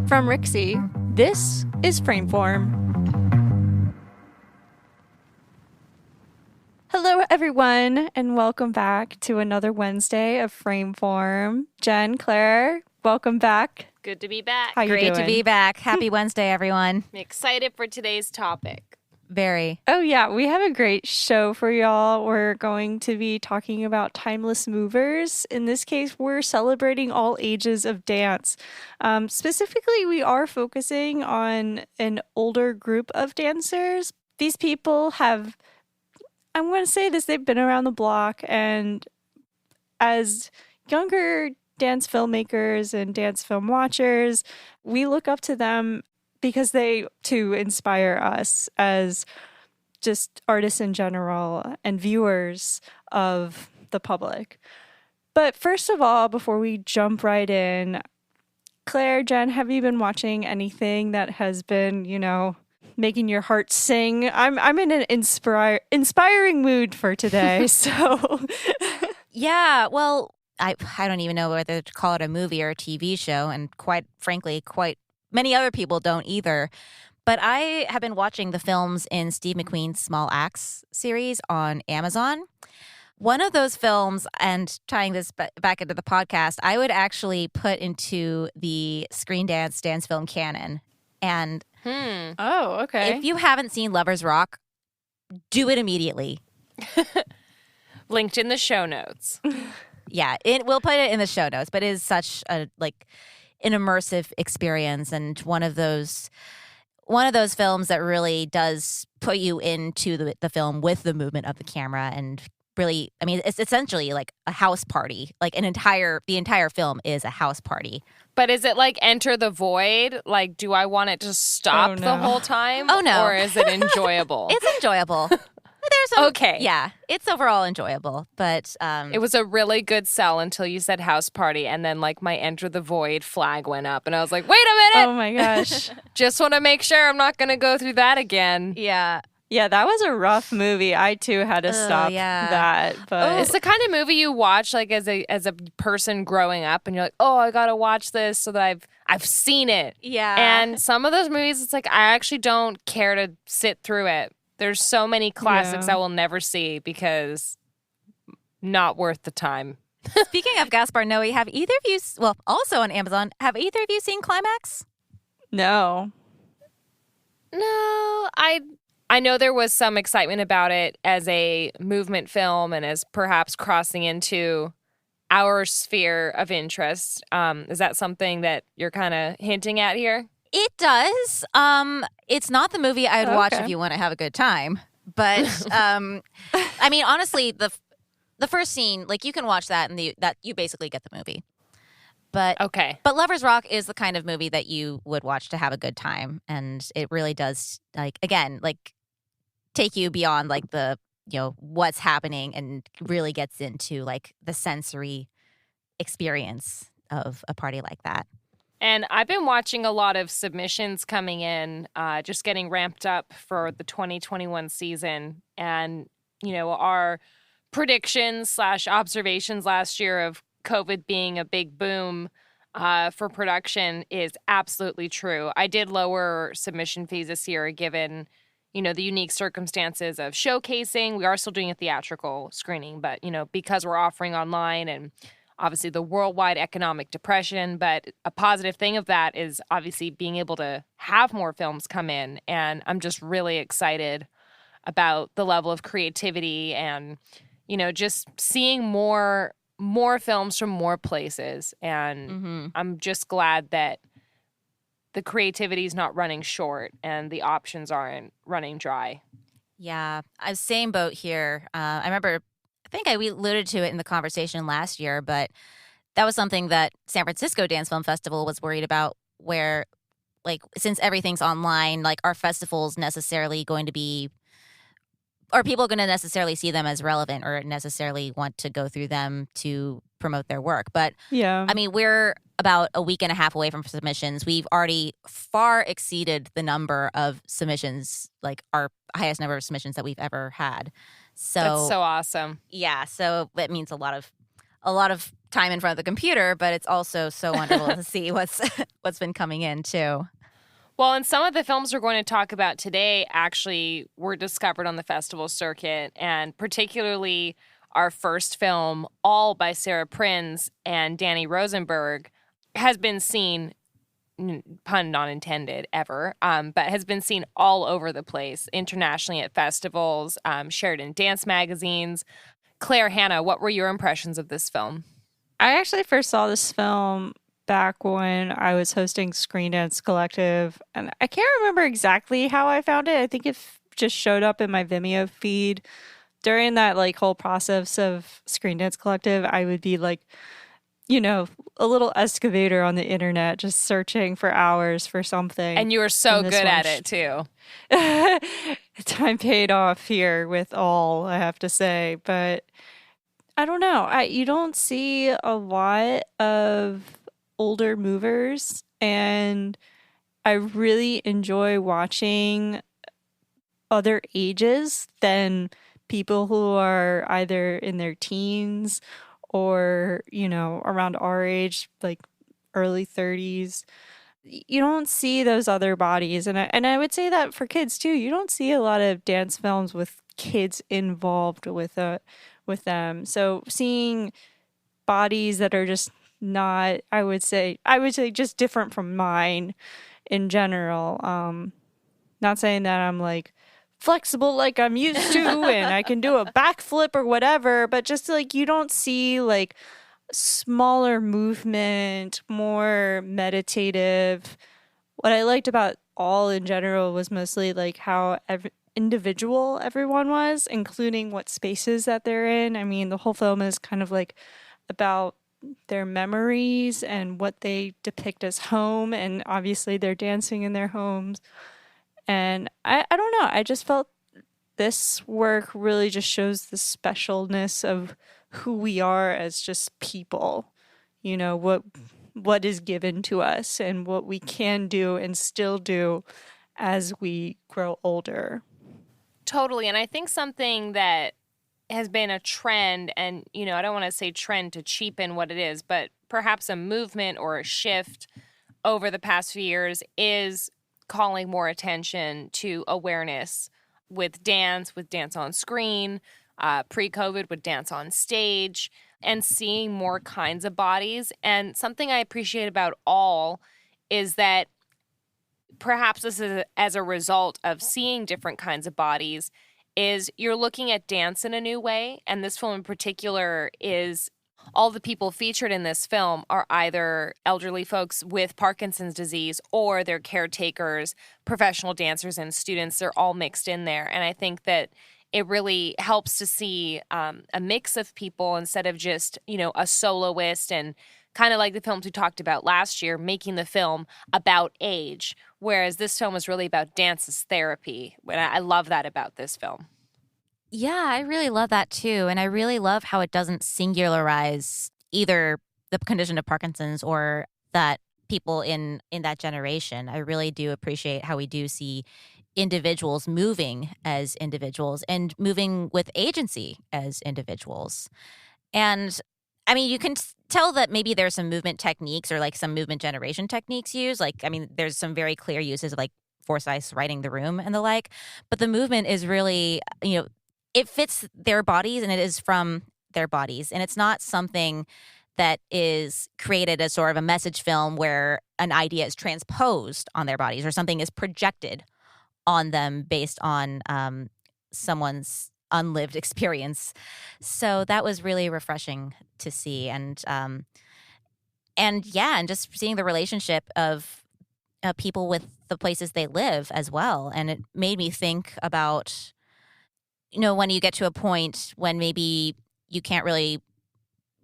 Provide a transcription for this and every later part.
From Rixie, this is Frameform. Hello, everyone, and welcome back to another Wednesday of Frameform. Jen, Claire, welcome back. Good to be back. How you Great doing? to be back. Happy Wednesday, everyone. I'm excited for today's topic. Very. Oh, yeah, we have a great show for y'all. We're going to be talking about timeless movers. In this case, we're celebrating all ages of dance. Specifically, we are focusing on an older group of dancers. These people have, I'm going to say this, they've been around the block, and as younger dance filmmakers and dance film watchers, we look up to them because they, too, inspire us as just artists in general and viewers of the public. But first of all, before we jump right in, Claire, Jen, have you been watching anything that has been, making your heart sing? I'm in an inspiring mood for today, so... Yeah, well, I don't even know whether to call it a movie or a TV show, and quite frankly, quite many other people don't either. But I have been watching the films in Steve McQueen's Small Axe series on Amazon. One of those films, and tying this back into the podcast, I would actually put into the screen dance film canon. And Oh, okay. if you haven't seen Lovers Rock, do it immediately. Linked in the show notes. Yeah, we'll put it in the show notes, but it is such an immersive experience, and one of those films that really does put you into the film with the movement of the camera, and really, I mean, it's essentially like a house party. Like the entire film is a house party. But is it like Enter the Void? Like, do I want it to stop the whole time? Oh, no. Or is it enjoyable? It's enjoyable. Okay. Yeah, it's overall enjoyable, but It was a really good sell until you said house party, and then like my Enter the Void flag went up, and I was like, wait a minute! Oh my gosh. Just want to make sure I'm not going to go through that again. yeah. Yeah, that was a rough movie. I too had to stop that. But It's the kind of movie you watch like as a person growing up, and you're like, oh, I gotta watch this so that I've seen it. Yeah. And some of those movies, it's like I actually don't care to sit through it. There's so many classics I will never see because not worth the time. Speaking of Gaspar Noé, have either of you, well, also on Amazon, have either of you seen Climax? no. No, I know there was some excitement about it as a movement film and as perhaps crossing into our sphere of interest. Is that something that you're kind of hinting at here? It does. It's not the movie I would watch if you want to have a good time. But I mean, honestly, the first scene, like you can watch that and that you basically get the movie. But Okay. But Lovers Rock is the kind of movie that you would watch to have a good time, and it really does take you beyond like the what's happening, and really gets into like the sensory experience of a party like that. And I've been watching a lot of submissions coming in, just getting ramped up for the 2021 season. And, our predictions / observations last year of COVID being a big boom for production is absolutely true. I did lower submission fees this year given, the unique circumstances of showcasing. We are still doing a theatrical screening, but, because we're offering online and obviously the worldwide economic depression, but a positive thing of that is obviously being able to have more films come in. And I'm just really excited about the level of creativity and, just seeing more films from more places. And I'm just glad that the creativity is not running short and the options aren't running dry. Yeah, same boat here. I remember, I think we alluded to it in the conversation last year, but that was something that San Francisco Dance Film Festival was worried about, where, like, since everything's online, like, are festivals necessarily going to be, are people going to necessarily see them as relevant or necessarily want to go through them to promote their work? But Yeah. I mean, we're about a week and a half away from submissions. We've already far exceeded the number of submissions, like our highest number of submissions that we've ever had. So That's so awesome. yeah, so that means a lot of a lot of time in front of the computer, but it's also so wonderful to see what's been coming in too. Well, and some of the films we're going to talk about today actually were discovered on the festival circuit, and particularly our first film, All by Sarah Prinz and Danny Rosenberg, has been seen, pun not intended, ever, but has been seen all over the place, internationally at festivals, shared in dance magazines. Claire, Hannah, what were your impressions of this film? I actually first saw this film back when I was hosting Screen Dance Collective, and I can't remember exactly how I found it. I think it just showed up in my Vimeo feed. During that like whole process of Screen Dance Collective, I would be like, a little excavator on the internet, just searching for hours for something. And you were so good at it too. Time paid off here with All, I have to say, but I don't know. You don't see a lot of older movers, and I really enjoy watching other ages than people who are either in their teens or, around our age, like early 30s. You don't see those other bodies. And I would say that for kids too. You don't see a lot of dance films with kids involved with them. So seeing bodies that are just not, I would say just different from mine in general. Not saying that I'm like flexible like I'm used to and I can do a backflip or whatever, but just like you don't see like smaller movement, more meditative. What I liked about All in general was mostly like how individual everyone was, including what spaces that they're in. I mean, the whole film is kind of like about their memories and what they depict as home, and obviously they're dancing in their homes. And I don't know, I just felt this work really just shows the specialness of who we are as just people, what is given to us and what we can do and still do as we grow older. Totally. And I think something that has been a trend, and, I don't want to say trend to cheapen what it is, but perhaps a movement or a shift over the past few years is calling more attention to awareness with dance on screen, pre-COVID with dance on stage, and seeing more kinds of bodies. And something I appreciate about All is that perhaps this is as a result of seeing different kinds of bodies, is you're looking at dance in a new way. And this film in particular is all the people featured in this film are either elderly folks with Parkinson's disease or they're caretakers, professional dancers, and students. They're all mixed in there. And I think that it really helps to see a mix of people instead of just, a soloist, and kind of like the films we talked about last year, making the film about age, whereas this film is really about dance as therapy. And I love that about this film. Yeah, I really love that too. And I really love how it doesn't singularize either the condition of Parkinson's or that people in that generation. I really do appreciate how we do see individuals moving as individuals and moving with agency as individuals. And I mean, you can tell that maybe there's some movement techniques or like some movement generation techniques used. Like, I mean, there's some very clear uses of like Forsyth's writing the room and the like. But the movement is really, it fits their bodies and it is from their bodies. And it's not something that is created as sort of a message film where an idea is transposed on their bodies or something is projected on them based on someone's unlived experience. So that was really refreshing to see. And just seeing the relationship of people with the places they live as well. And it made me think about, when you get to a point when maybe you can't really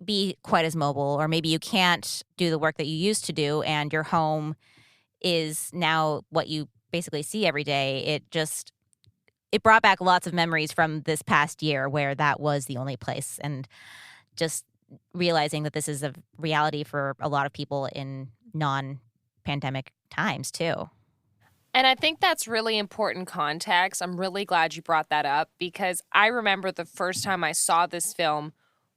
be quite as mobile, or maybe you can't do the work that you used to do, and your home is now what you basically see every day. It brought back lots of memories from this past year where that was the only place, and just realizing that this is a reality for a lot of people in non-pandemic times too. And I think that's really important context. I'm really glad you brought that up, because I remember the first time I saw this film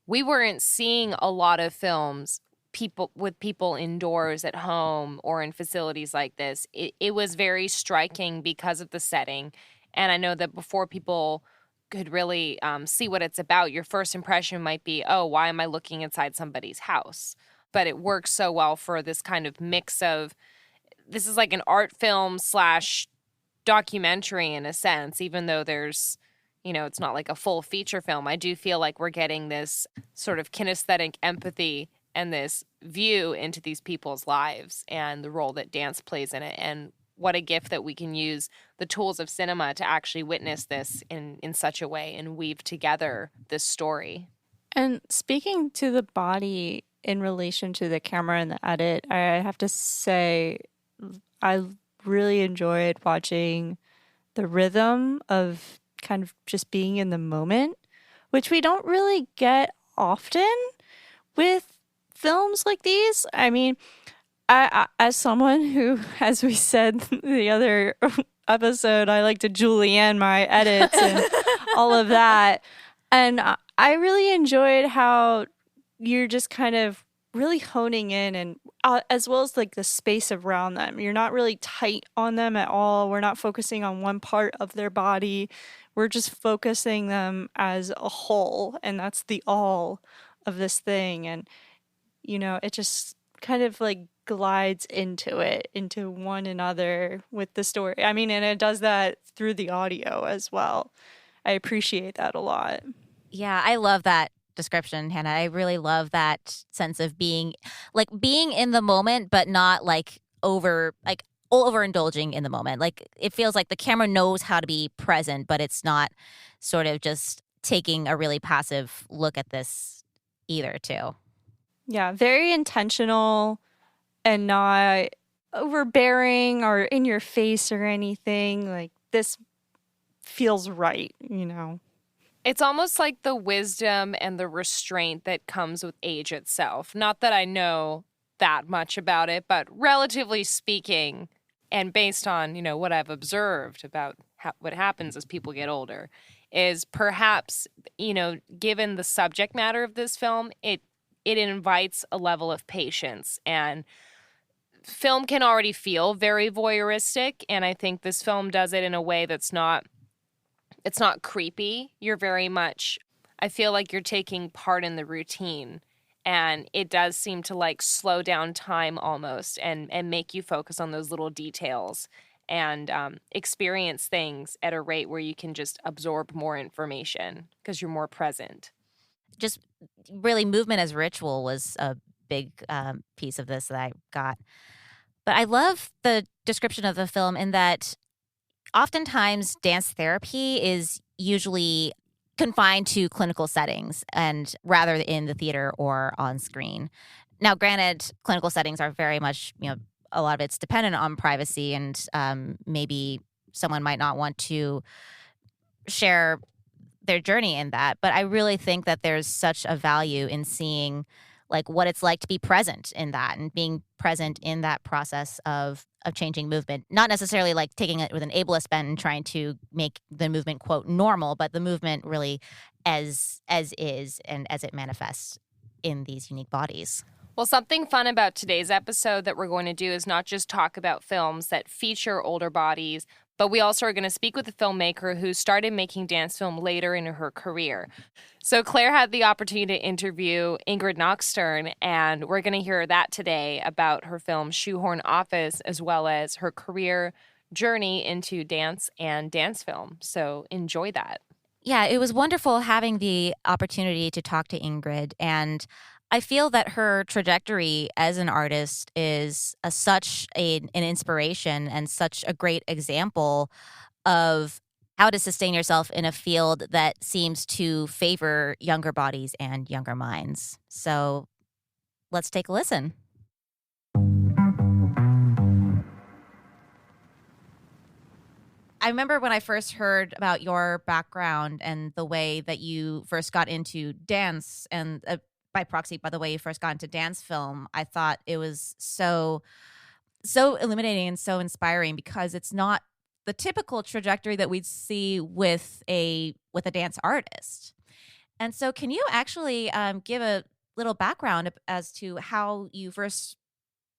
we weren't seeing a lot of films people indoors at home or in facilities like this. It was very striking because of the setting. And I know that before people could really see what it's about, your first impression might be, oh, why am I looking inside somebody's house? But it works so well for this kind of mix of, this is like an art film slash documentary in a sense, even though there's, it's not like a full feature film. I do feel like we're getting this sort of kinesthetic empathy and this view into these people's lives and the role that dance plays in it. And what a gift that we can use the tools of cinema to actually witness this in such a way and weave together this story. And speaking to the body in relation to the camera and the edit, I have to say I really enjoyed watching the rhythm of kind of just being in the moment, which we don't really get often with films like these. I mean, I as someone who, as we said the other episode, I like to julienne my edits and all of that. And I really enjoyed how you're just kind of really honing in and as well as like the space around them. You're not really tight on them at all. We're not focusing on one part of their body. We're just focusing them as a whole, and that's the all of this thing. And it just kind of like glides into one another with the story. I mean, and it does that through the audio as well. I appreciate that a lot. Yeah, I love that description, Hannah. I really love that sense of being in the moment, but not overindulging in the moment. Like, it feels like the camera knows how to be present, but it's not sort of just taking a really passive look at this either, too. Yeah, very intentional and not overbearing or in your face or anything. Like, this feels right. It's almost like the wisdom and the restraint that comes with age itself. Not that I know that much about it, but relatively speaking, and based on, what I've observed about what happens as people get older, is perhaps, given the subject matter of this film, it invites a level of patience. And film can already feel very voyeuristic, and I think this film does it in a way that's not creepy. You're very much, I feel like you're taking part in the routine, and it does seem to like slow down time almost and make you focus on those little details and experience things at a rate where you can just absorb more information because you're more present. Just really, movement as ritual was a big piece of this that I got. But I love the description of the film in that oftentimes dance therapy is usually confined to clinical settings and rather in the theater or on screen. Now, granted, clinical settings are very much, a lot of it's dependent on privacy, and maybe someone might not want to share their journey in that. But I really think that there's such a value in seeing like what it's like to be present in that and being present in that process of changing movement. Not necessarily like taking it with an ableist bent and trying to make the movement, quote, normal, but the movement really as is and as it manifests in these unique bodies. Well, something fun about today's episode that we're going to do is not just talk about films that feature older bodies, but we also are going to speak with a filmmaker who started making dance film later in her career. So Claire had the opportunity to interview Ingrid Nachstern, and we're going to hear that today about her film Shoehorn Office, as well as her career journey into dance and dance film. So enjoy that. Yeah, it was wonderful having the opportunity to talk to Ingrid, and I feel that her trajectory as an artist is such an inspiration and such a great example of how to sustain yourself in a field that seems to favor younger bodies and younger minds. So let's take a listen. I remember when I first heard about your background and the way that you first got into dance and by proxy, by the way you first got into dance film, I thought it was so illuminating and so inspiring because it's not the typical trajectory that we'd see with a dance artist. And so, can you actually give a little background as to how you first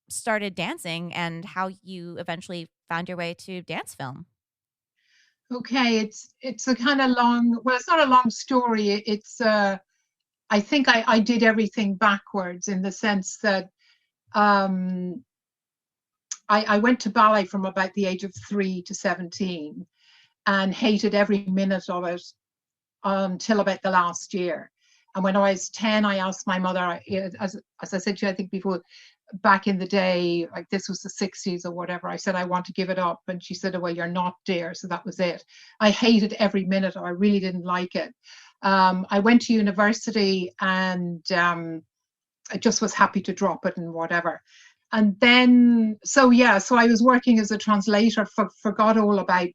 started dancing and how you eventually found your way to dance film? Okay, it's a kind of long, well, it's not a long story. It's I think I did everything backwards in the sense that um, I went to ballet from about the age of 3 to 17 and hated every minute of it until about the last year. And when I was 10, I asked my mother, as I said to you, I think before, back in the day, like this was the 60s or whatever, I said, I want to give it up. And she said, oh, well, you're not, dear. So that was it. I hated every minute. I really didn't like it. I went to university and I just was happy to drop it and whatever. And then, so yeah, so I was working as a translator, forgot all about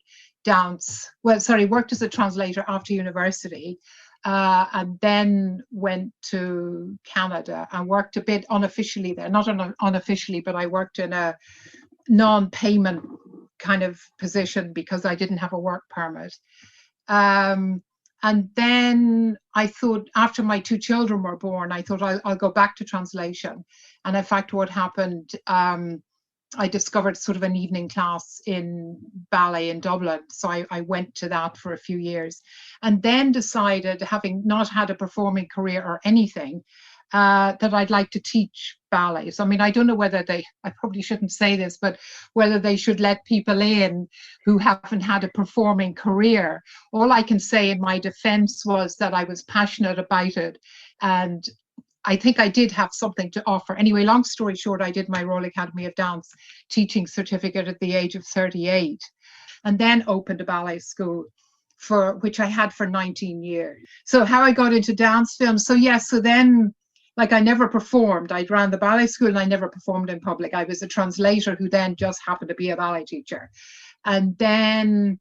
dance. Well, sorry, worked as a translator after university, and then went to Canada and worked a bit unofficially there. Not unofficially, but I worked in a non-payment kind of position because I didn't have a work permit. And then I thought, after my 2 children were born, I thought I'll go back to translation. And in fact, what happened, I discovered sort of an evening class in ballet in Dublin. So I went to that for a few years and then decided, having not had a performing career or anything, that I'd like to teach ballet. So, I mean, I don't know whether I probably shouldn't say this, but whether they should let people in who haven't had a performing career. All I can say in my defense was that I was passionate about it. And I think I did have something to offer. Anyway, long story short, I did my Royal Academy of Dance teaching certificate at the age of 38 and then opened a ballet school for which I had for 19 years. So how I got into dance film. So yes, so then like I never performed. I ran the ballet school and I never performed in public. I was a translator who then just happened to be a ballet teacher. And then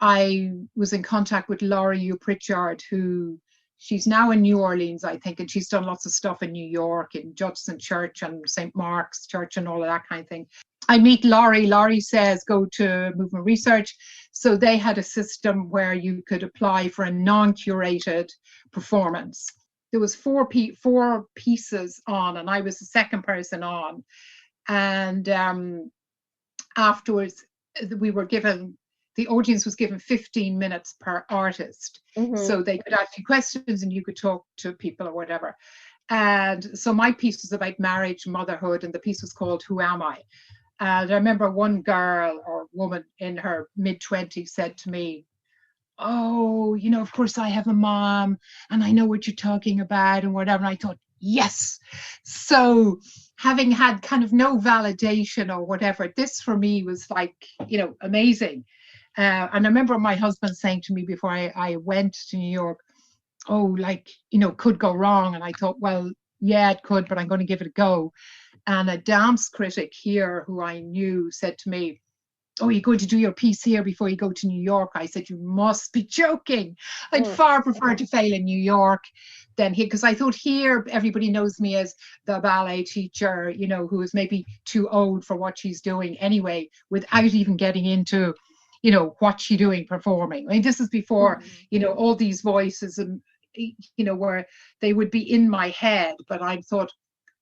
I was in contact with Laurie Hugh Pritchard, who she's now in New Orleans, I think, and she's done lots of stuff in New York, in Judson Church and St. Mark's Church and all of that kind of thing. I meet Laurie. Laurie says, go to Movement Research. So they had a system where you could apply for a non-curated performance. There was four pieces on, and I was the second person on. And afterwards, we were given, the audience was given 15 minutes per artist. Mm-hmm. So they could ask you questions and you could talk to people or whatever. And so my piece was about marriage, motherhood, and the piece was called Who Am I? And I remember one girl or woman in her mid-20s said to me, oh, you know, of course I have a mom and I know what you're talking about and whatever. And I thought, yes. So having had kind of no validation or whatever, this for me was like, you know, amazing. And I remember my husband saying to me before I went to New York, oh, like, you know, could go wrong. And I thought, well, yeah, it could, but I'm going to give it a go. And a dance critic here who I knew said to me, oh, you're going to do your piece here before you go to New York? I said, you must be joking. I'd far prefer to fail in New York than here, because I thought here everybody knows me as the ballet teacher, you know, who is maybe too old for what she's doing anyway, without even getting into, you know, what's she doing performing. I mean, this is before, you know, all these voices and, you know, where they would be in my head, but I thought,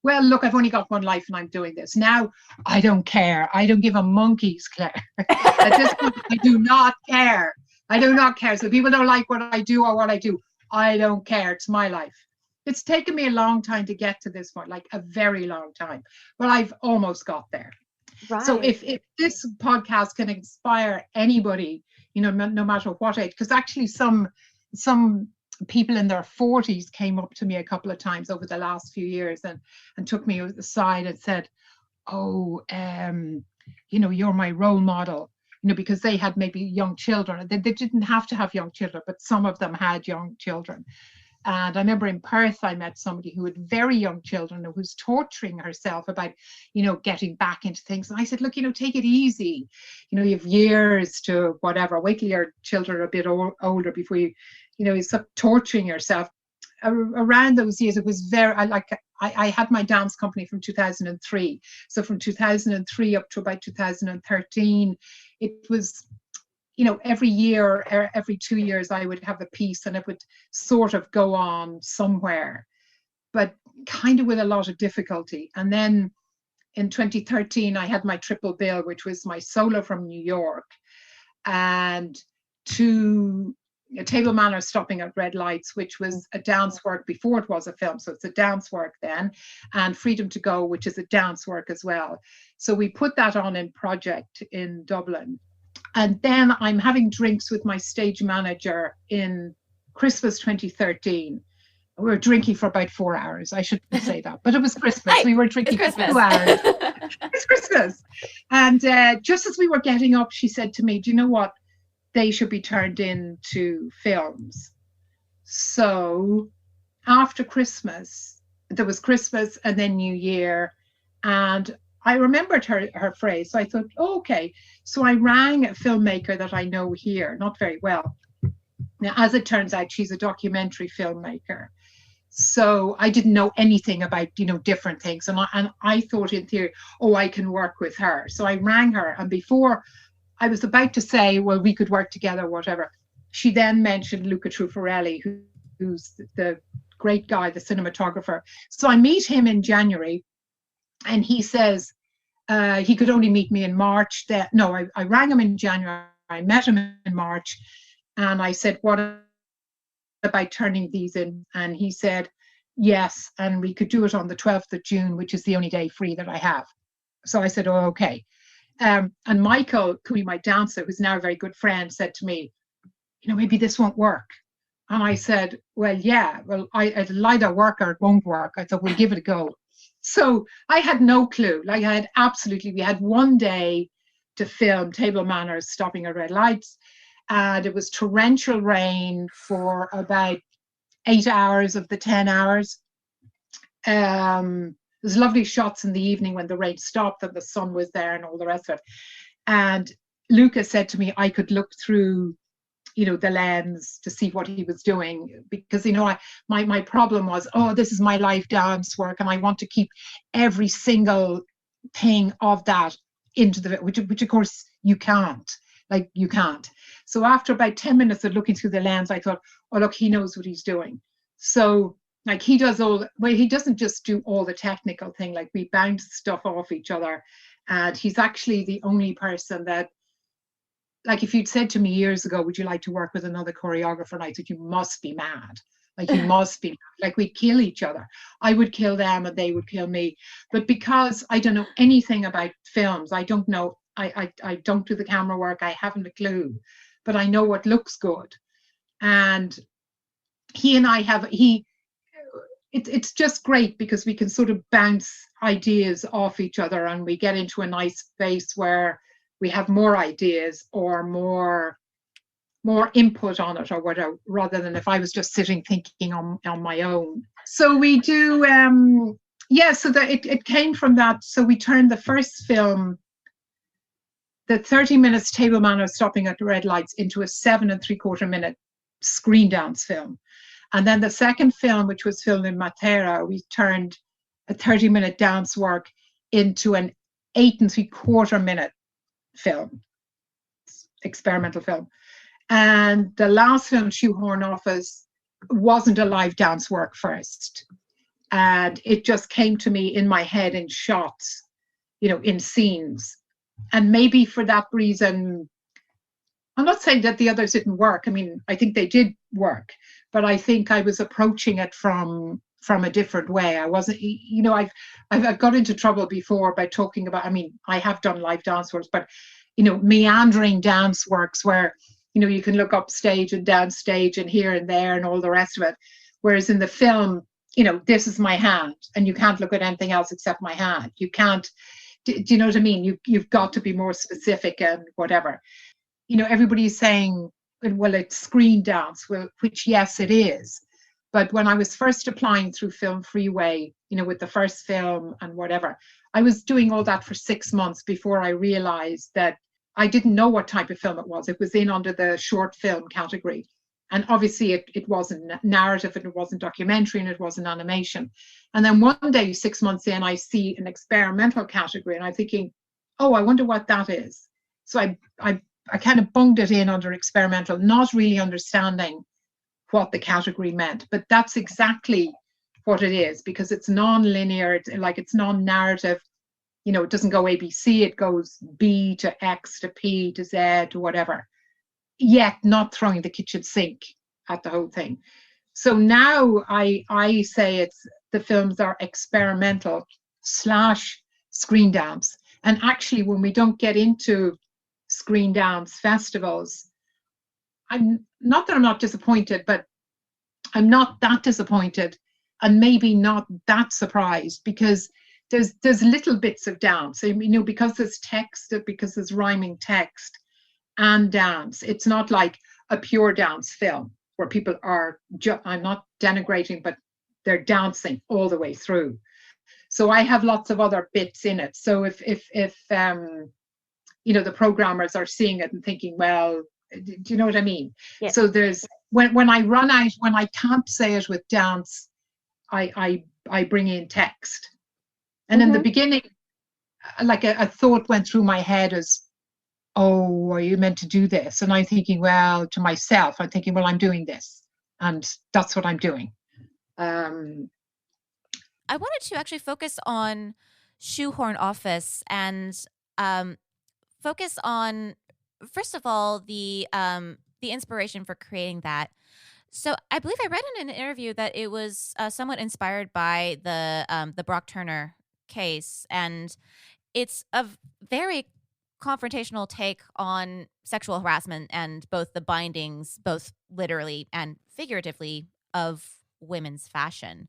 well, look, I've only got one life and I'm doing this. Now, I don't care. I don't give a monkey's, Claire. At this point, I do not care. I do not care. So people don't like what I do or what I do. I don't care. It's my life. It's taken me a long time to get to this point, like a very long time. But I've almost got there. Right. So if this podcast can inspire anybody, you know, no matter what age, because actually some people in their 40s came up to me a couple of times over the last few years and took me aside and said, oh, you know, you're my role model, you know, because they had maybe young children. They didn't have to have young children, but some of them had young children. And I remember in Perth, I met somebody who had very young children who was torturing herself about, you know, getting back into things. And I said, look, you know, take it easy. You know, you have years to whatever. Wait till your children are a bit older before you know, you stop torturing yourself. Around those years, it was very, I had my dance company from 2003. So from 2003 up to about 2013, it was, every year or every 2 years I would have a piece and it would sort of go on somewhere, but kind of with a lot of difficulty. And then in 2013, I had my triple bill, which was my solo from New York and two Table Manners Stopping at Red Lights, which was a dance work before it was a film. So it's a dance work then, and Freedom to Go, which is a dance work as well. So we put that on in project in Dublin. And then I'm having drinks with my stage manager in Christmas 2013. We were drinking for about 4 hours. I shouldn't say that, but it was Christmas. Hey, we were drinking for 2 hours. It's Christmas. And just as we were getting up, she said to me, do you know what? They should be turned into films. So after Christmas, there was Christmas and then New Year. And I remembered her phrase. So I thought, oh, okay. So I rang a filmmaker that I know here, not very well. Now, as it turns out, she's a documentary filmmaker. So I didn't know anything about, different things. And I thought in theory, oh, I can work with her. So I rang her. And before I was about to say, well, we could work together, whatever, she then mentioned Luca Trufarelli, who's the great guy, the cinematographer. So I meet him in January and he says he could only meet me in March. I rang him in January. I met him in March and I said, what about turning these in? And he said, yes. And we could do it on the 12th of June, which is the only day free that I have. So I said, oh, okay. And Michael Cooney, my dancer, who's now a very good friend, said to me, maybe this won't work. And I said, well, yeah, it'll either work or it won't work. I thought, we'll give it a go. So I had no clue. We had one day to film Table Manners Stopping at Red Lights. And it was torrential rain for about 8 hours of the 10 hours. There's lovely shots in the evening when the rain stopped and the sun was there and all the rest of it. And Luca said to me, I could look through, the lens to see what he was doing because, my problem was, this is my live dance work and I want to keep every single thing of that into the, which of course you can't. You can't. So after about 10 minutes of looking through the lens, I thought, oh, look, he knows what he's doing. So he doesn't just do all the technical thing, we bounce stuff off each other. And he's actually the only person that, if you'd said to me years ago, would you like to work with another choreographer? And I said, you must be mad. You must be mad. We'd kill each other. I would kill them and they would kill me. But because I don't know anything about films, I don't know, I don't do the camera work. I haven't a clue, but I know what looks good. And he and I it's just great because we can sort of bounce ideas off each other and we get into a nice space where we have more ideas or more input on it or whatever, rather than if I was just sitting thinking on my own. So we do, so that it came from that. So we turned the first film, the 30 minutes Table Manners Stopping at the Red Lights, into a 7 3/4 minute screen dance film. And then the second film, which was filmed in Matera, we turned a 30-minute dance work into an 8 3/4 minute film, experimental film. And the last film, Shoehorn Office, wasn't a live dance work first. And it just came to me in my head in shots, in scenes. And maybe for that reason, I'm not saying that the others didn't work. I mean, I think they did work, but I think I was approaching it from a different way. I wasn't, I've got into trouble before by talking about, I have done live dance works, but, meandering dance works where, you can look up stage and down stage and here and there and all the rest of it. Whereas in the film, this is my hand and you can't look at anything else except my hand. You can't, do you know what I mean? You've got to be more specific and whatever. Everybody's saying, well, it's screen dance, which yes, it is. But when I was first applying through Film Freeway, with the first film and whatever, I was doing all that for 6 months before I realized that I didn't know what type of film it was. It was in under the short film category. And obviously it wasn't narrative and it wasn't documentary and it wasn't animation. And then one day, 6 months in, I see an experimental category and I'm thinking, oh, I wonder what that is. So I kind of bunged it in under experimental, not really understanding what the category meant. But that's exactly what it is, because it's non-linear, it's non-narrative. It doesn't go ABC, it goes B to X to P to Z to whatever, yet not throwing the kitchen sink at the whole thing. So now I say the films are experimental / screen dance. And actually, when we don't get into screen dance festivals, I'm not that I'm not disappointed, but I'm not that disappointed, and maybe not that surprised, because there's little bits of dance. Because there's text, because there's rhyming text and dance. It's not like a pure dance film where people are, I'm not denigrating, but they're dancing all the way through. So I have lots of other bits in it. So if the programmers are seeing it and thinking, well, do you know what I mean? Yeah. So there's, when I run out, when I can't say it with dance, I bring in text. And in the beginning, like a thought went through my head as, oh, are you meant to do this? And I'm thinking, well, to myself, I'm thinking, well, I'm doing this, and that's what I'm doing. I wanted to actually focus on Shoehorn Office and focus on, first of all, the inspiration for creating that. So I believe I read in an interview that it was somewhat inspired by the Brock Turner case, and it's a very confrontational take on sexual harassment and both the bindings, both literally and figuratively, of women's fashion.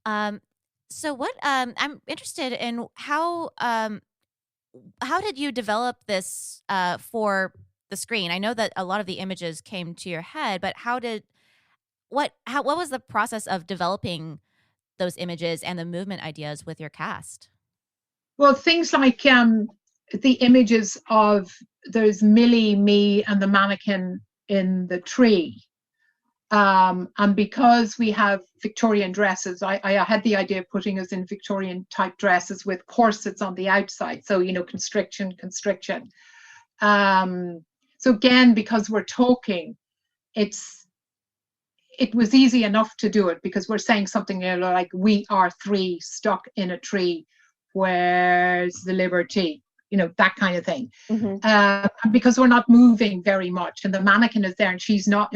So what I'm interested in how did you develop this for the screen? I know that a lot of the images came to your head, but what was the process of developing those images and the movement ideas with your cast? Well, things like the images of there's Millie, me, and the mannequin in the tree. And because we have Victorian dresses, I had the idea of putting us in Victorian type dresses with corsets on the outside. So, constriction. So again, because we're talking, it was easy enough to do it, because we're saying something like, we are three stuck in a tree. Where's the liberty? That kind of thing. Because we're not moving very much, and the mannequin is there and she's not.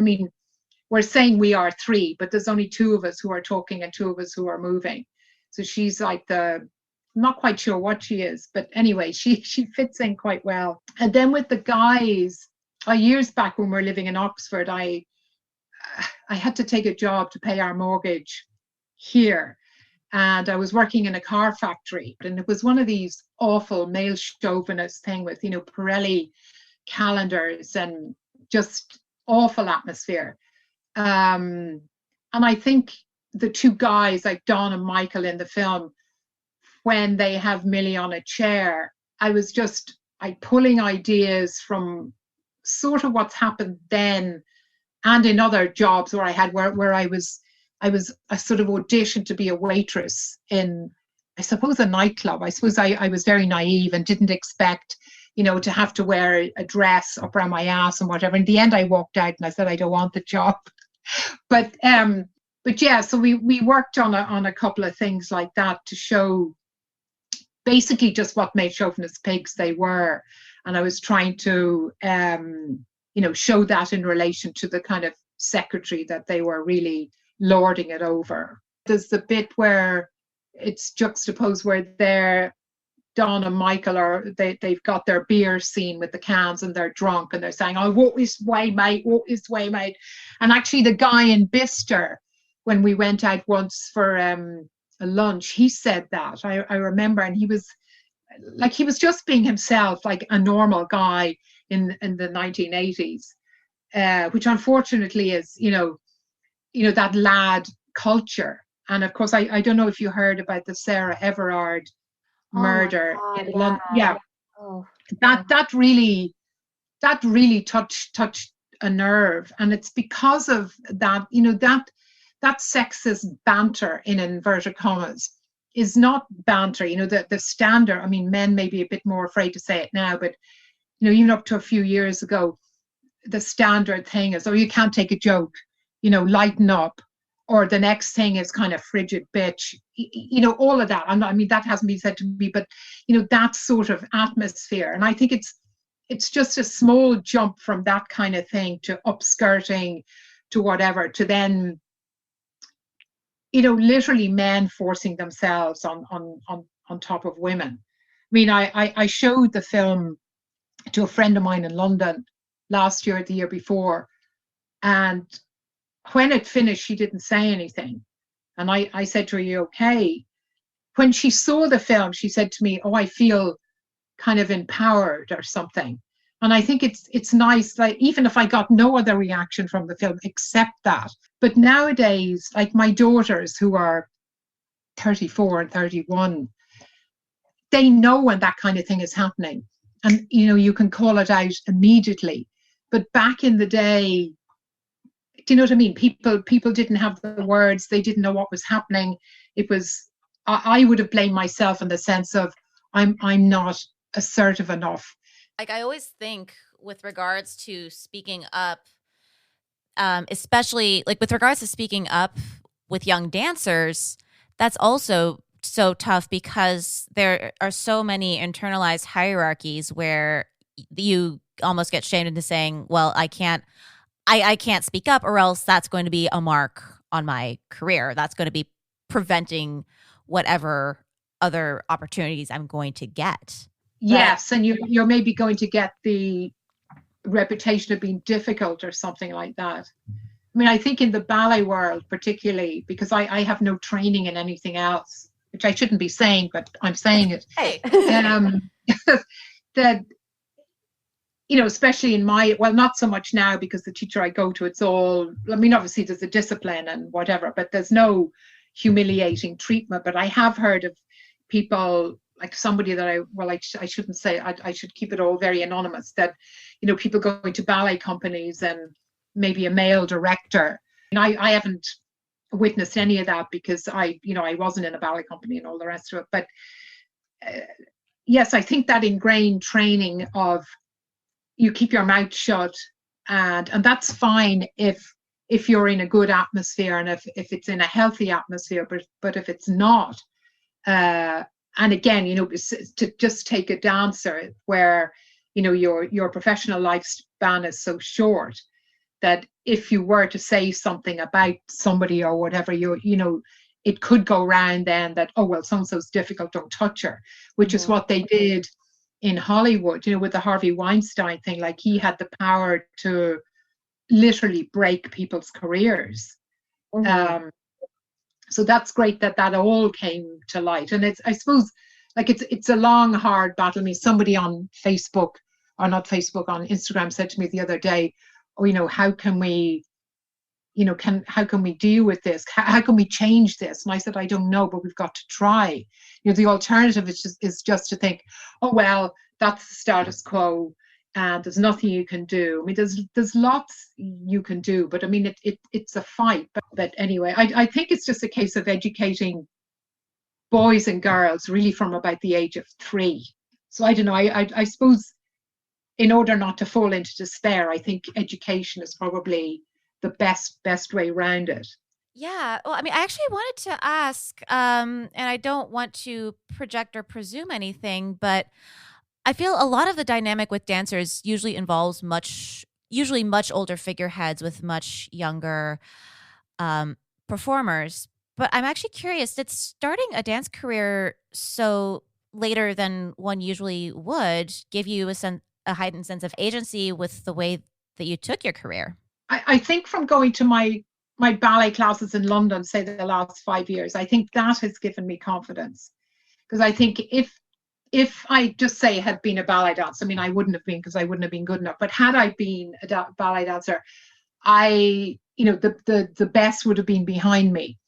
We're saying we are three, but there's only two of us who are talking and two of us who are moving. So she's like I'm not quite sure what she is, but anyway, she fits in quite well. And then with the guys, years back when we were living in Oxford, I had to take a job to pay our mortgage here. And I was working in a car factory, and it was one of these awful male chauvinist thing with, Pirelli calendars and just awful atmosphere. And I think the two guys, like Don and Michael in the film, when they have Millie on a chair, I pulling ideas from sort of what's happened then and in other jobs where I had where I was a sort of auditioned to be a waitress in, I suppose, a nightclub. I suppose I was very naive and didn't expect, to have to wear a dress up around my ass and whatever. In the end, I walked out and I said, I don't want the job. But yeah, so we worked on a couple of things like that to show basically just what made chauvinist pigs they were. And I was trying to, show that in relation to the kind of secretary that they were really lording it over. There's the bit where it's juxtaposed where Don and Michael they've got their beer scene with the cans and they're drunk and they're saying, oh, what is way, mate? And actually the guy in Bicester, when we went out once for a lunch, he said that. I remember, and he was just being himself, like a normal guy in the 1980s, which unfortunately is, that lad culture. And of course, I don't know if you heard about the Sarah Everard murder in London. Yeah. Oh, that really touched a nerve. And it's because of that, that sexist banter, in inverted commas, is not banter. The standard, men may be a bit more afraid to say it now, but even up to a few years ago, the standard thing is, oh, you can't take a joke, lighten up. Or the next thing is kind of frigid bitch, all of that. I mean, that hasn't been said to me, but, that sort of atmosphere. And I think it's just a small jump from that kind of thing to upskirting, to whatever, to then, literally men forcing themselves on top of women. I mean, I showed the film to a friend of mine in London last year, the year before, and when it finished, she didn't say anything. And I said to her, you okay? When she saw the film, she said to me, oh, I feel kind of empowered or something. And I think it's nice, like, even if I got no other reaction from the film except that. But nowadays, like my daughters who are 34 and 31, they know when that kind of thing is happening. And, you can call it out immediately. But back in the day, do you know what I mean? People didn't have the words. They didn't know what was happening. It was, I would have blamed myself in the sense of I'm not assertive enough. Like, I always think with regards to speaking up, especially like with regards to speaking up with young dancers, that's also so tough because there are so many internalized hierarchies where you almost get shamed into saying, well, I can't speak up, or else that's going to be a mark on my career. That's going to be preventing whatever other opportunities I'm going to get. Yes, and you're maybe going to get the reputation of being difficult or something like that. I mean, I think in the ballet world, particularly, because I have no training in anything else, which I shouldn't be saying, but I'm saying it. Hey. That, especially in not so much now because the teacher I go to, it's all, I mean, obviously there's a discipline and whatever, but there's no humiliating treatment. But I have heard of people, like somebody that I shouldn't say, I should keep it all very anonymous, that, people going to ballet companies and maybe a male director. And I haven't witnessed any of that because I wasn't in a ballet company and all the rest of it. But yes, I think that ingrained training of you keep your mouth shut, and that's fine if you're in a good atmosphere and if it's in a healthy atmosphere, but if it's not, and again, to just take a dancer where your professional lifespan is so short that if you were to say something about somebody or whatever, it could go around then that, oh well, so and so's difficult, don't touch her, which is what they did in Hollywood, with the Harvey Weinstein thing. Like, he had the power to literally break people's careers. So that's great that all came to light. And I suppose, like, it's a long, hard battle. I mean, somebody on Facebook, or not Facebook, on Instagram said to me the other day, oh, how can we deal with this? How can we change this? And I said, I don't know, but we've got to try. The alternative is just to think, oh, well, that's the status quo and there's nothing you can do. I mean, there's lots you can do, but I mean, it's a fight. But anyway, I think it's just a case of educating boys and girls really from about the age of 3. So I don't know, I suppose in order not to fall into despair, I think education is probably the best way around it. Yeah. Well, I mean, I actually wanted to ask, and I don't want to project or presume anything, but I feel a lot of the dynamic with dancers usually involves much older figureheads with much younger performers. But I'm actually curious, did starting a dance career so later than one usually would give you a heightened sense of agency with the way that you took your career? I think from going to my ballet classes in London, say the last 5 years, I think that has given me confidence. Because I think if I just say had been a ballet dancer, I mean, I wouldn't have been, because I wouldn't have been good enough. But had I been a ballet dancer, the best would have been behind me.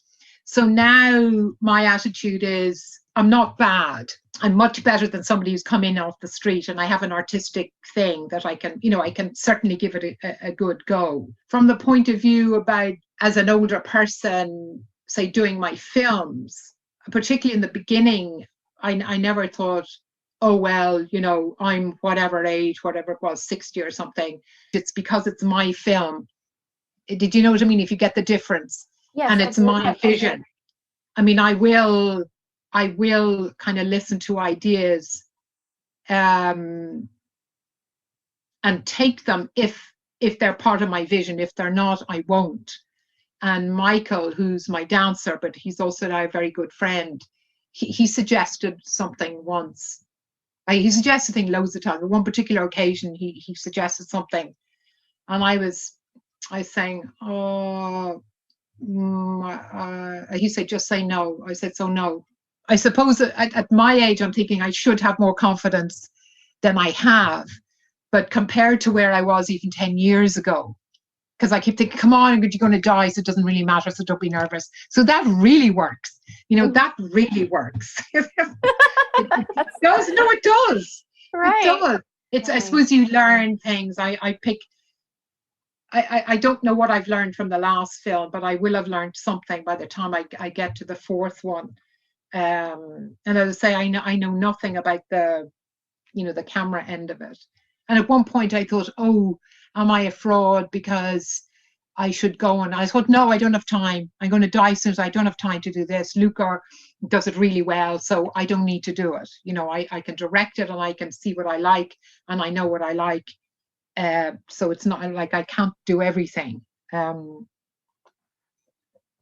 So now my attitude is, I'm not bad. I'm much better than somebody who's come in off the street, and I have an artistic thing that I can certainly give it a good go. From the point of view about as an older person, say doing my films, particularly in the beginning, I never thought oh, well, I'm whatever age, whatever it was, 60 or something. It's because it's my film. Did you know what I mean? If you get the difference. Yes, and it's my vision. I mean, I will kind of listen to ideas and take them if they're part of my vision. If they're not, I won't. And Michael, who's my dancer, but he's also now a very good friend, he suggested something once. He suggested things loads of times. On one particular occasion, he suggested something, and I was saying, he said, just say no. I said, so no. I suppose at my age, I'm thinking I should have more confidence than I have. But compared to where I was even 10 years ago, because I keep thinking, come on, you're going to die, so it doesn't really matter, so don't be nervous. So that really works. That really works. It does. No, it does. Right. It does. It's, I suppose you learn things. I don't know what I've learned from the last film, but I will have learned something by the time I get to the fourth one. And as I say, I know nothing about the camera end of it. And at one point I thought, oh, am I a fraud because I should go? And I thought, no, I don't have time. I'm going to die soon, so I don't have time to do this. Luca does it really well, so I don't need to do it. I can direct it and I can see what I like and I know what I like. So it's not like I can't do everything.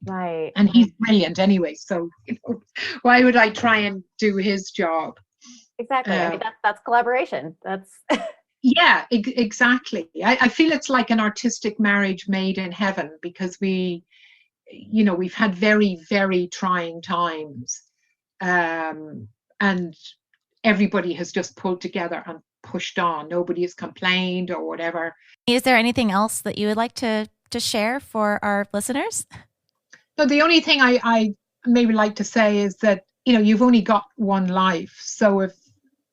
Right. And he's brilliant anyway, so why would I try and do his job? Exactly. I mean, that's collaboration. That's yeah, exactly. I feel it's like an artistic marriage made in heaven, because we've had very, very trying times, and everybody has just pulled together and pushed on. Nobody has complained or whatever. Is there anything else that you would like to share for our listeners? No, the only thing I maybe like to say is that, you've only got one life. So if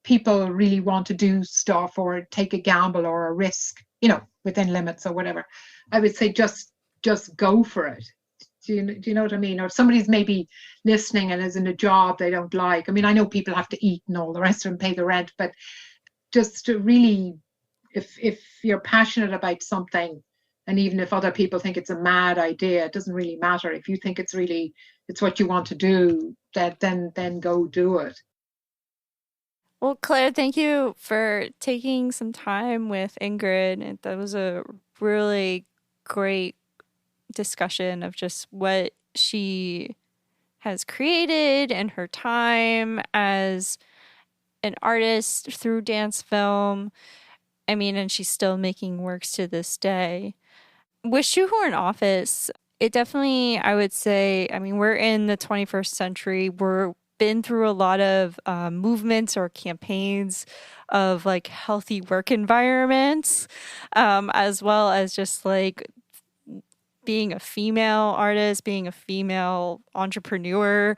people really want to do stuff or take a gamble or a risk, within limits or whatever, I would say just go for it. Do you know what I mean? Or if somebody's maybe listening and is in a job they don't like. I mean, I know people have to eat and all the rest of them, pay the rent, but just to really, if you're passionate about something, and even if other people think it's a mad idea, it doesn't really matter. If you think it's what you want to do, then go do it. Well, Claire, thank you for taking some time with Ingrid. That was a really great discussion of just what she has created and her time as an artist through dance film. I mean, and she's still making works to this day. With Shoehorn Office, it definitely, I would say, I mean, we're in the 21st century. We're been through a lot of movements or campaigns of like healthy work environments, as well as just like being a female artist, being a female entrepreneurs,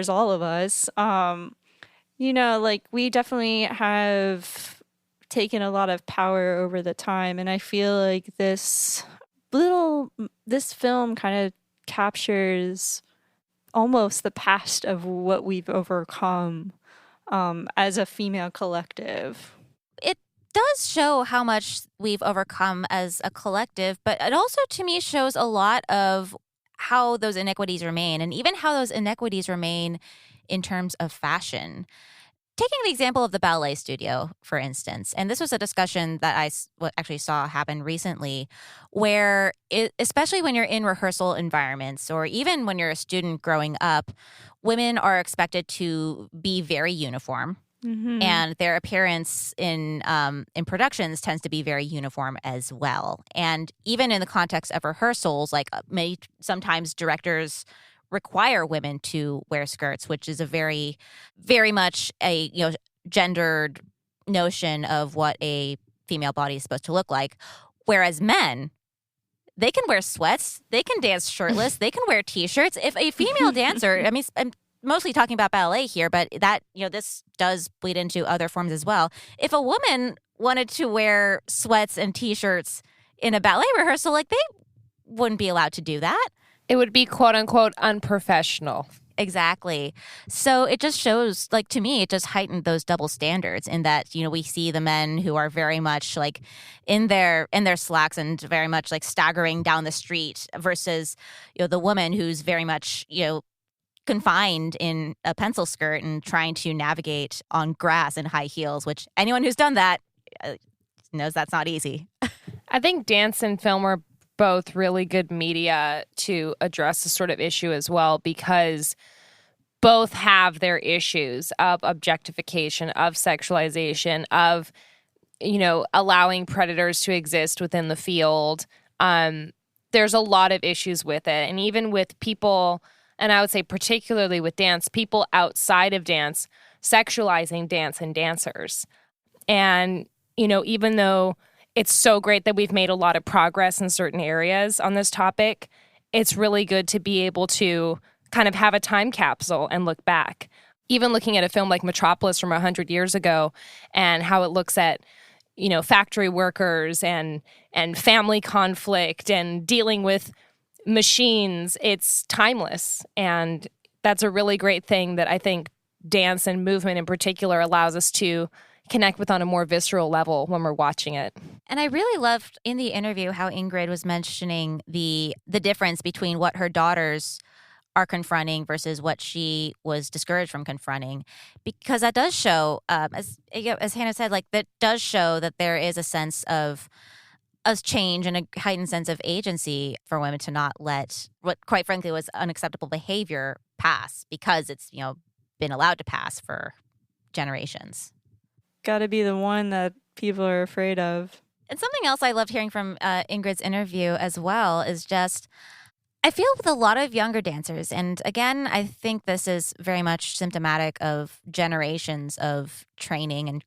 all of us. Like we definitely have taken a lot of power over the time, and I feel like this film kind of captures almost the past of what we've overcome as a female collective. It does show how much we've overcome as a collective, but it also to me shows a lot of how those inequities remain, and even how those inequities remain in terms of fashion. Taking the example of the ballet studio, for instance, and this was a discussion that I actually saw happen recently, where especially when you're in rehearsal environments, or even when you're a student growing up, women are expected to be very uniform, and their appearance in productions tends to be very uniform as well. And even in the context of rehearsals, like sometimes directors require women to wear skirts, which is a very, very much a gendered notion of what a female body is supposed to look like. Whereas men, they can wear sweats, they can dance shirtless, they can wear t-shirts. If a female dancer, I mean, I'm mostly talking about ballet here, but that this does bleed into other forms as well. If a woman wanted to wear sweats and t-shirts in a ballet rehearsal, like they wouldn't be allowed to do that. It would be quote unquote unprofessional. Exactly. So it just shows, like, to me, it just heightened those double standards in that, we see the men who are very much like in their slacks and very much like staggering down the street versus, the woman who's very much, confined in a pencil skirt and trying to navigate on grass in high heels, which anyone who's done that knows that's not easy. I think dance and film are both really good media to address this sort of issue as well, because both have their issues of objectification, of sexualization, of, allowing predators to exist within the field. There's a lot of issues with it. And even with people, and I would say particularly with dance, people outside of dance sexualizing dance and dancers. And, even though it's so great that we've made a lot of progress in certain areas on this topic, it's really good to be able to kind of have a time capsule and look back. Even looking at a film like Metropolis from 100 years ago and how it looks at, factory workers and family conflict and dealing with machines, it's timeless. And that's a really great thing that I think dance and movement in particular allows us to connect with on a more visceral level when we're watching it. And I really loved in the interview how Ingrid was mentioning the difference between what her daughters are confronting versus what she was discouraged from confronting, because that does show, as Hannah said, like that does show that there is a sense of change and a heightened sense of agency for women to not let what, quite frankly, was unacceptable behavior pass because it's been allowed to pass for generations. Got to be the one that people are afraid of. And something else I loved hearing from Ingrid's interview as well is just, I feel with a lot of younger dancers, and again, I think this is very much symptomatic of generations of training and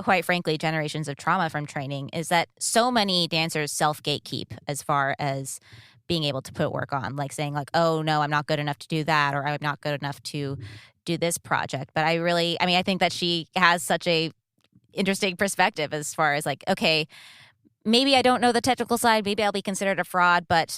quite frankly, generations of trauma from training, is that so many dancers self-gatekeep as far as being able to put work on, like saying like, oh no, I'm not good enough to do that, or I'm not good enough to do this project. But I think that she has such a interesting perspective as far as like, okay, maybe I don't know the technical side, maybe I'll be considered a fraud, but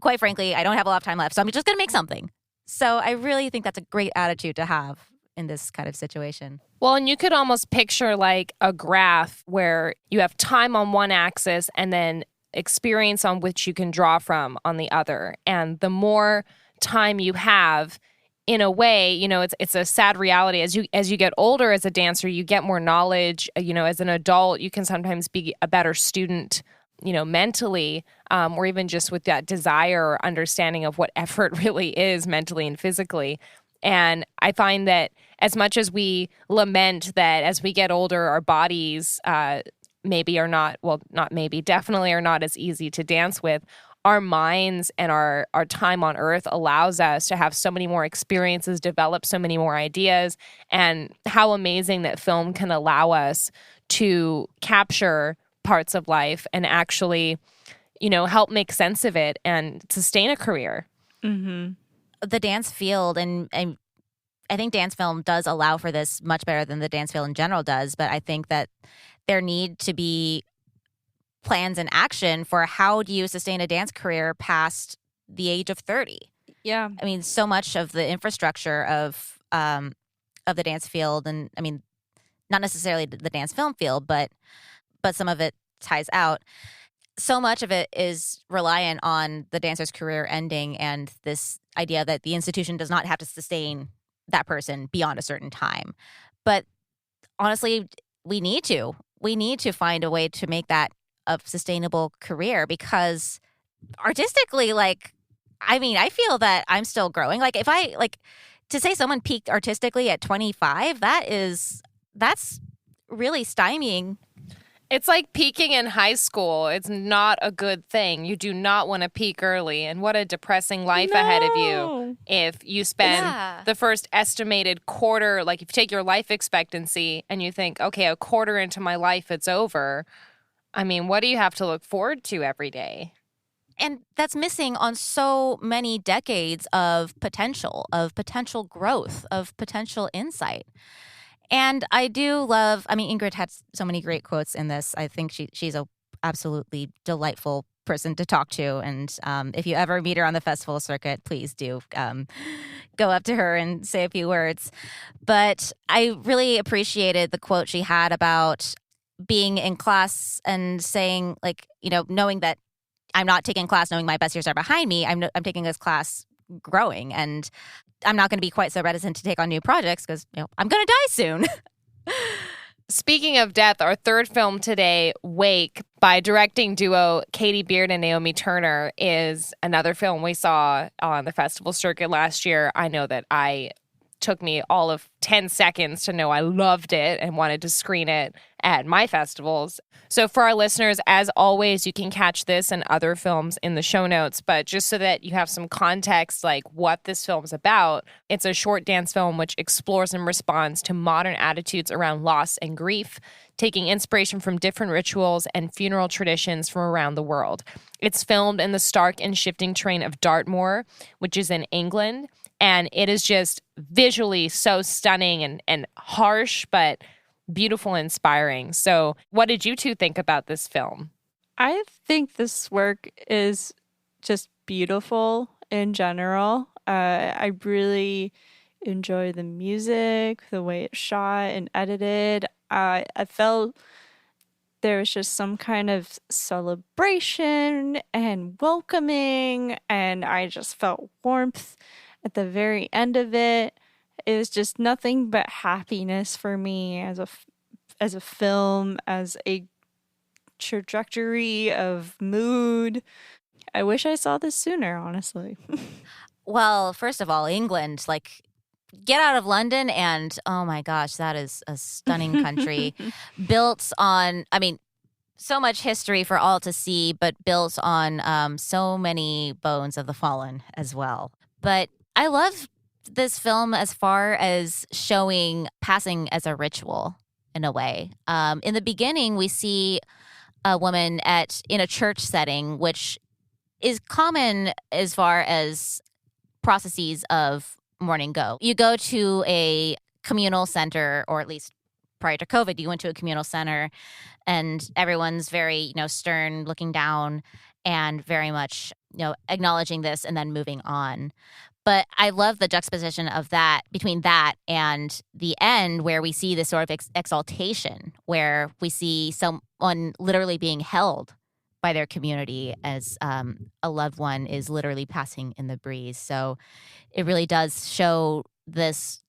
quite frankly, I don't have a lot of time left, so I'm just going to make something. So I really think that's a great attitude to have in this kind of situation. Well, and you could almost picture like a graph where you have time on one axis and then experience on which you can draw from on the other. And the more time you have, in a way, it's a sad reality. As you get older as a dancer, you get more knowledge. As an adult, you can sometimes be a better student, mentally, or even just with that desire or understanding of what effort really is mentally and physically. And I find that as much as we lament that as we get older, our bodies maybe are not, well, not maybe, definitely are not as easy to dance with, our minds and our time on earth allows us to have so many more experiences, develop so many more ideas, and how amazing that film can allow us to capture parts of life and actually, help make sense of it and sustain a career. Mm-hmm. The dance field, and I think dance film does allow for this much better than the dance field in general does, but I think that there need to be plans and action for how do you sustain a dance career past the age of 30. Yeah. So much of the infrastructure of the dance field, and not necessarily the dance film field, but some of it ties out. So much of it is reliant on the dancer's career ending and this idea that the institution does not have to sustain that person beyond a certain time. But honestly, we need to find a way to make that a sustainable career, because artistically, I feel that I'm still growing. If I to say someone peaked artistically at 25, that's really stymieing. It's like peaking in high school. It's not a good thing. You do not want to peak early. And what a depressing life ahead of you if you spend the first estimated quarter, if you take your life expectancy and you think, okay, a quarter into my life, it's over. What do you have to look forward to every day? And that's missing on so many decades of potential growth, of potential insight. And I do love, Ingrid had so many great quotes in this. I think she's a absolutely delightful person to talk to. And if you ever meet her on the festival circuit, please do go up to her and say a few words. But I really appreciated the quote she had about being in class and saying, like, knowing that I'm not taking class knowing my best years are behind me. I'm taking this class growing, and I'm not going to be quite so reticent to take on new projects because I'm going to die soon. Speaking of death, our third film today, Wake, by directing duo Katie Beard and Naomi Turner, is another film we saw on the festival circuit last year. I know that took me all of 10 seconds to know I loved it and wanted to screen it at my festivals. So for our listeners, as always, you can catch this and other films in the show notes, but just so that you have some context, like what this film's about, it's a short dance film which explores and responds to modern attitudes around loss and grief, taking inspiration from different rituals and funeral traditions from around the world. It's filmed in the stark and shifting terrain of Dartmoor, which is in England, and it is just visually so stunning and harsh, but beautiful and inspiring. So what did you two think about this film? I think this work is just beautiful in general. I really enjoy the music, the way it's shot and edited. I felt there was just some kind of celebration and welcoming, and I just felt warmth at the very end of it. It was just nothing but happiness for me as a film, as a trajectory of mood. I wish I saw this sooner, honestly. Well, first of all, England, like, get out of London and, oh my gosh, that is a stunning country built on, so much history for all to see, but built on so many bones of the fallen as well. But I love this film as far as showing passing as a ritual in a way. In the beginning, we see a woman in a church setting, which is common as far as processes of mourning go. You go to a communal center, or at least prior to COVID, you went to a communal center and everyone's very, stern, looking down and very much, acknowledging this and then moving on. But I love the juxtaposition of that between that and the end, where we see this sort of exaltation, where we see someone literally being held by their community as a loved one is literally passing in the breeze. So it really does show this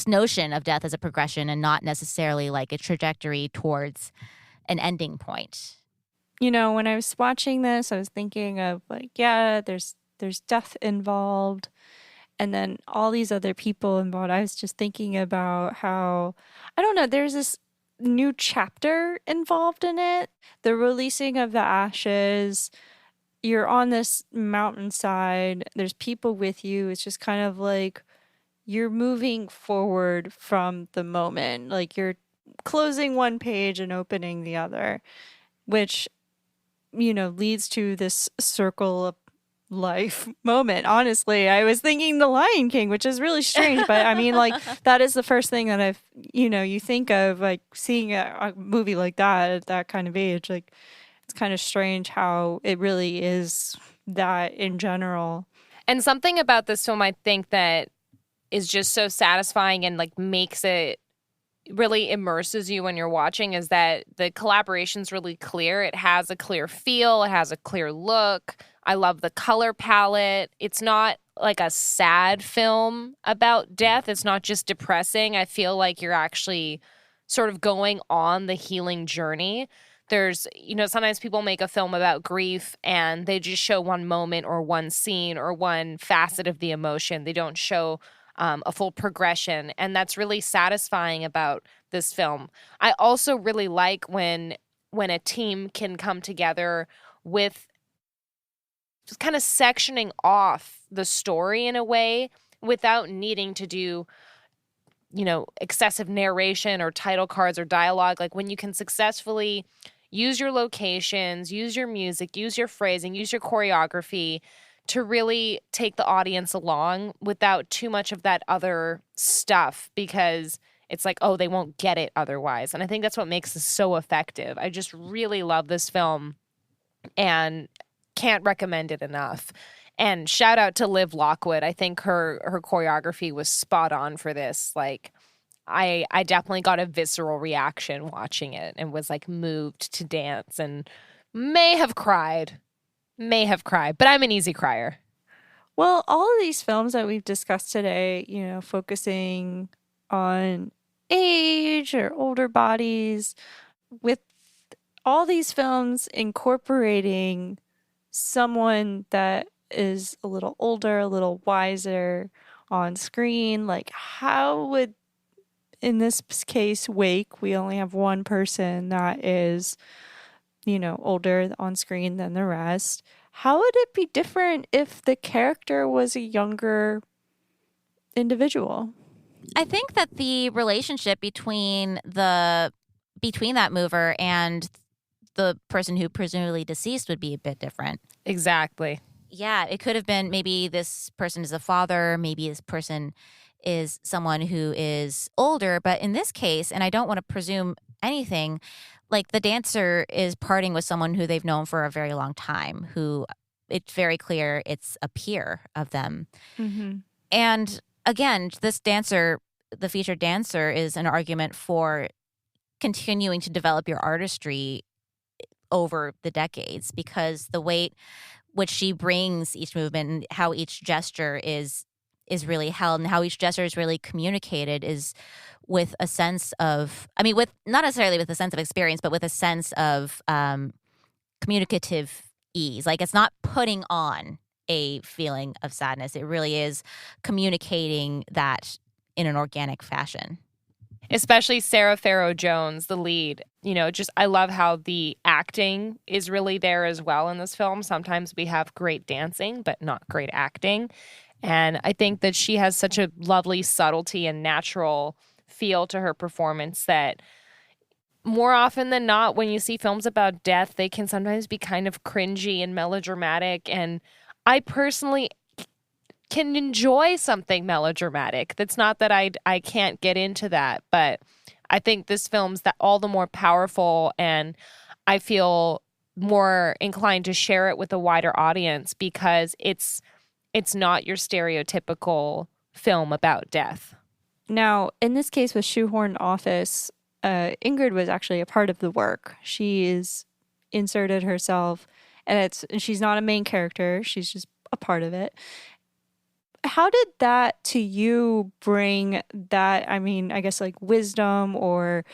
notion of death as a progression and not necessarily like a trajectory towards an ending point. When I was watching this, I was thinking of there's death involved, and then all these other people involved. I was just thinking about how, I don't know, there's this new chapter involved in it. The releasing of the ashes. You're on this mountainside. There's people with you. It's just kind of like you're moving forward from the moment. Like you're closing one page and opening the other, which, leads to this circle of life moment. Honestly, I was thinking The Lion King, which is really strange, but that is the first thing that you think of, like seeing a movie like that at that kind of age. Like, it's kind of strange how it really is that in general. And something about this film, I think, that is just so satisfying and like makes it really immerses you when you're watching is that the collaboration's really clear. It has a clear feel. It has a clear look. I love the color palette. It's not like a sad film about death. It's not just depressing. I feel like you're actually sort of going on the healing journey. There's, sometimes people make a film about grief and they just show one moment or one scene or one facet of the emotion. They don't show a full progression, and that's really satisfying about this film. I also really like when a team can come together with just kind of sectioning off the story in a way without needing to do, excessive narration or title cards or dialogue. Like when you can successfully use your locations, use your music, use your phrasing, use your choreography to really take the audience along without too much of that other stuff, because it's like, oh, they won't get it otherwise. And I think that's what makes this so effective. I just really love this film and can't recommend it enough. And shout out to Liv Lockwood. I think her choreography was spot on for this. Like, I definitely got a visceral reaction watching it and was like moved to dance and may have cried, but I'm an easy crier. Well, all of these films that we've discussed today, you know, focusing on age or older bodies, with all these films incorporating someone that is a little older, a little wiser on screen, like how would, in this case, Wake, we only have one person that is, you know, older on screen than the rest. How would it be different if the character was a younger individual? I think that the relationship between that mover and the person who presumably deceased would be a bit different. Exactly. Yeah, it could have been maybe this person is a father, maybe this person is someone who is older, but in this case, and I don't want to presume anything, like the dancer is parting with someone who they've known for a very long time, who it's very clear it's a peer of them. Mm-hmm. And again, this dancer, the featured dancer, is an argument for continuing to develop your artistry over the decades, because the weight which she brings each movement and how each gesture is really held and how each gesture is really communicated is with a sense of, I mean, with not necessarily with a sense of experience, but with a sense of communicative ease. Like, it's not putting on a feeling of sadness. It really is communicating that in an organic fashion. Especially Sarah Farrow Jones, the lead. You know, just I love how the acting is really there as well in this film. Sometimes we have great dancing, but not great acting. And I think that she has such a lovely subtlety and natural feel to her performance that more often than not, when you see films about death, they can sometimes be kind of cringy and melodramatic. And I personally can enjoy something melodramatic. That's not that I can't get into that, but I think this film's that all the more powerful, and I feel more inclined to share it with a wider audience because it's not your stereotypical film about death. Now, in this case with Shoehorn Office, Ingrid was actually a part of the work. She is inserted herself, and she's not a main character. She's just a part of it. How did that to you bring that, I mean, I guess like wisdom or,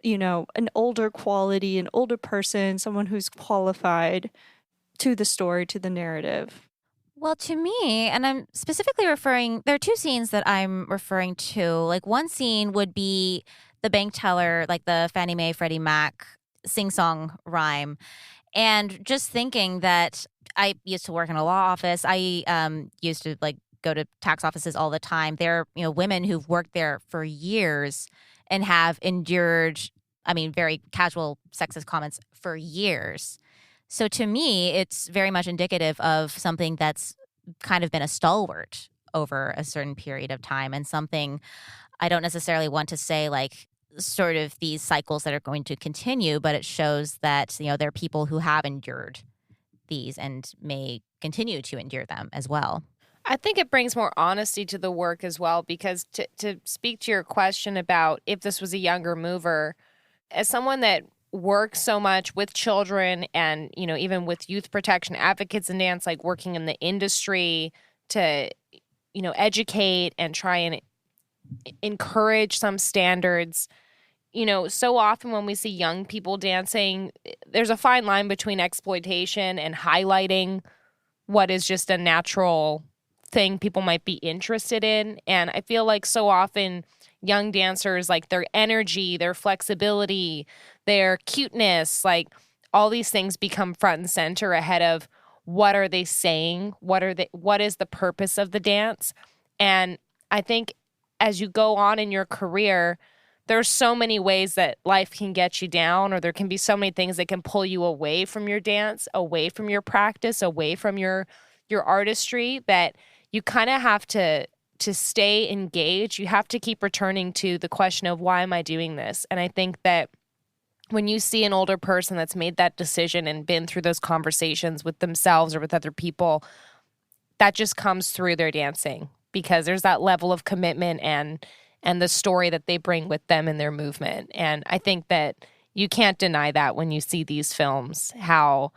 you know, an older quality, an older person, someone who's qualified to the story, to the narrative? Well, to me, and I'm specifically referring, there are two scenes that I'm referring to. Like, one scene would be the bank teller, like the Fannie Mae, Freddie Mac sing-song rhyme. And just thinking that I used to work in a law office. I used to like go to tax offices all the time. There are, you know, women who've worked there for years and have endured, I mean, very casual sexist comments for years. So to me, it's very much indicative of something that's kind of been a stalwart over a certain period of time, and something I don't necessarily want to say like sort of these cycles that are going to continue, but it shows that, you know, there are people who have endured these and may continue to endure them as well. I think it brings more honesty to the work as well, because to speak to your question about if this was a younger mover, as someone that works so much with children and, you know, even with youth protection advocates in dance, like working in the industry to, you know, educate and try and encourage some standards. You know, so often when we see young people dancing, there's a fine line between exploitation and highlighting what is just a natural thing people might be interested in. And I feel like so often young dancers, like their energy, their flexibility, their cuteness, like all these things become front and center ahead of what are they saying? What is the purpose of the dance? And I think as you go on in your career, there's so many ways that life can get you down, or there can be so many things that can pull you away from your dance, away from your practice, away from your artistry, that you kind of have to stay engaged. You have to keep returning to the question of why am I doing this? And I think that when you see an older person that's made that decision and been through those conversations with themselves or with other people, that just comes through their dancing, because there's that level of commitment and the story that they bring with them in their movement. And I think that you can't deny that when you see these films, how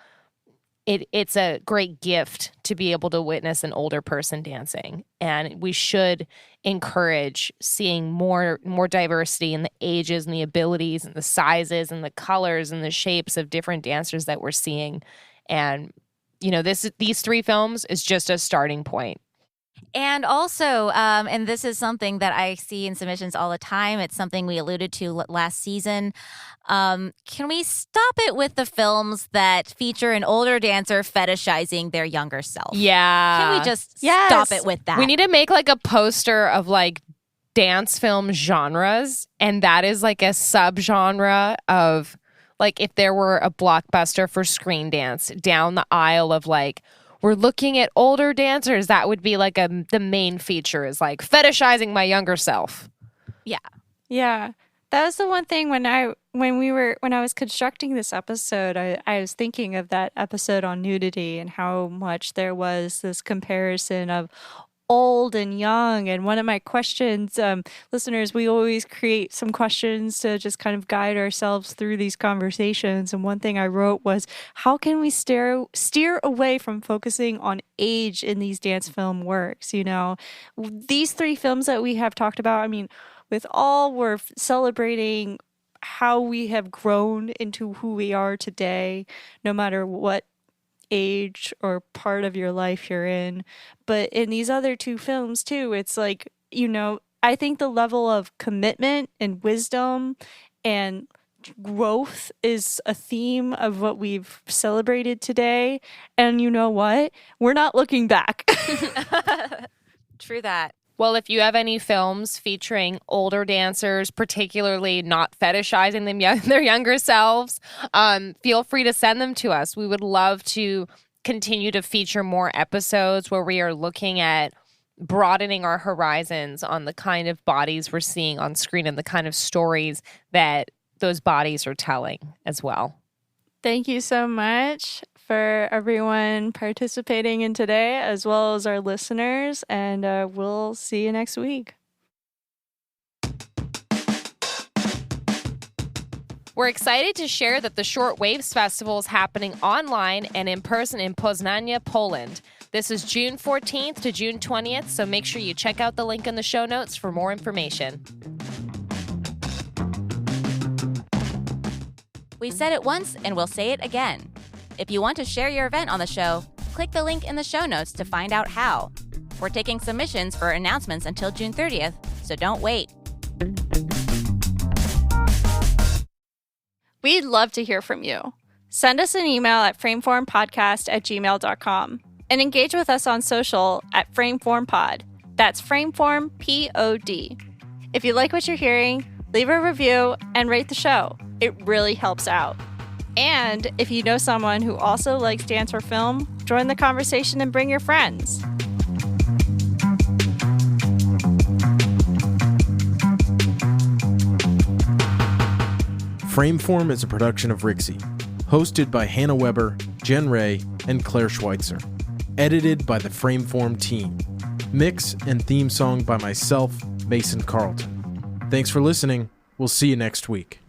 it's a great gift to be able to witness an older person dancing. And we should encourage seeing more diversity in the ages and the abilities and the sizes and the colors and the shapes of different dancers that we're seeing. And, you know, these 3 films is just a starting point. And also, and this is something that I see in submissions all the time. It's something we alluded to last season. Can we stop it with the films that feature an older dancer fetishizing their younger self? Yeah. Can we just stop it with that? We need to make like a poster of like dance film genres, and that is like a subgenre of, like, if there were a blockbuster for screen dance down the aisle of like, we're looking at older dancers, that would be like the main feature is like fetishizing my younger self. Yeah. Yeah. That was the one thing when I was constructing this episode, I was thinking of that episode on nudity and how much there was this comparison of old and young. And one of my questions, listeners, we always create some questions to just kind of guide ourselves through these conversations. And one thing I wrote was, how can we steer away from focusing on age in these dance film works? You know, these 3 films that we have talked about, I mean, with all, we're celebrating how we have grown into who we are today, no matter what age or part of your life you're in. But in these other 2 films too, it's like, you know, I think the level of commitment and wisdom and growth is a theme of what we've celebrated today. And you know what? We're not looking back. True that. Well, if you have any films featuring older dancers, particularly not fetishizing their younger selves, feel free to send them to us. We would love to continue to feature more episodes where we are looking at broadening our horizons on the kind of bodies we're seeing on screen and the kind of stories that those bodies are telling as well. Thank you so much for everyone participating in today, as well as our listeners, and we'll see you next week. We're excited to share that the Short Waves Festival is happening online and in person in Poznania, Poland. This is June 14th to June 20th, so make sure you check out the link in the show notes for more information. We've said it once and we'll say it again. If you want to share your event on the show, click the link in the show notes to find out how. We're taking submissions for announcements until June 30th, so don't wait. We'd love to hear from you. Send us an email at frameformpodcast@gmail.com and engage with us on social at frameformpod. That's Frameform POD. If you like what you're hearing, leave a review and rate the show. It really helps out. And if you know someone who also likes dance or film, join the conversation and bring your friends. Frameform is a production of Rixie, hosted by Hannah Weber, Jen Ray, and Claire Schweitzer. Edited by the Frameform team. Mix and theme song by myself, Mason Carlton. Thanks for listening. We'll see you next week.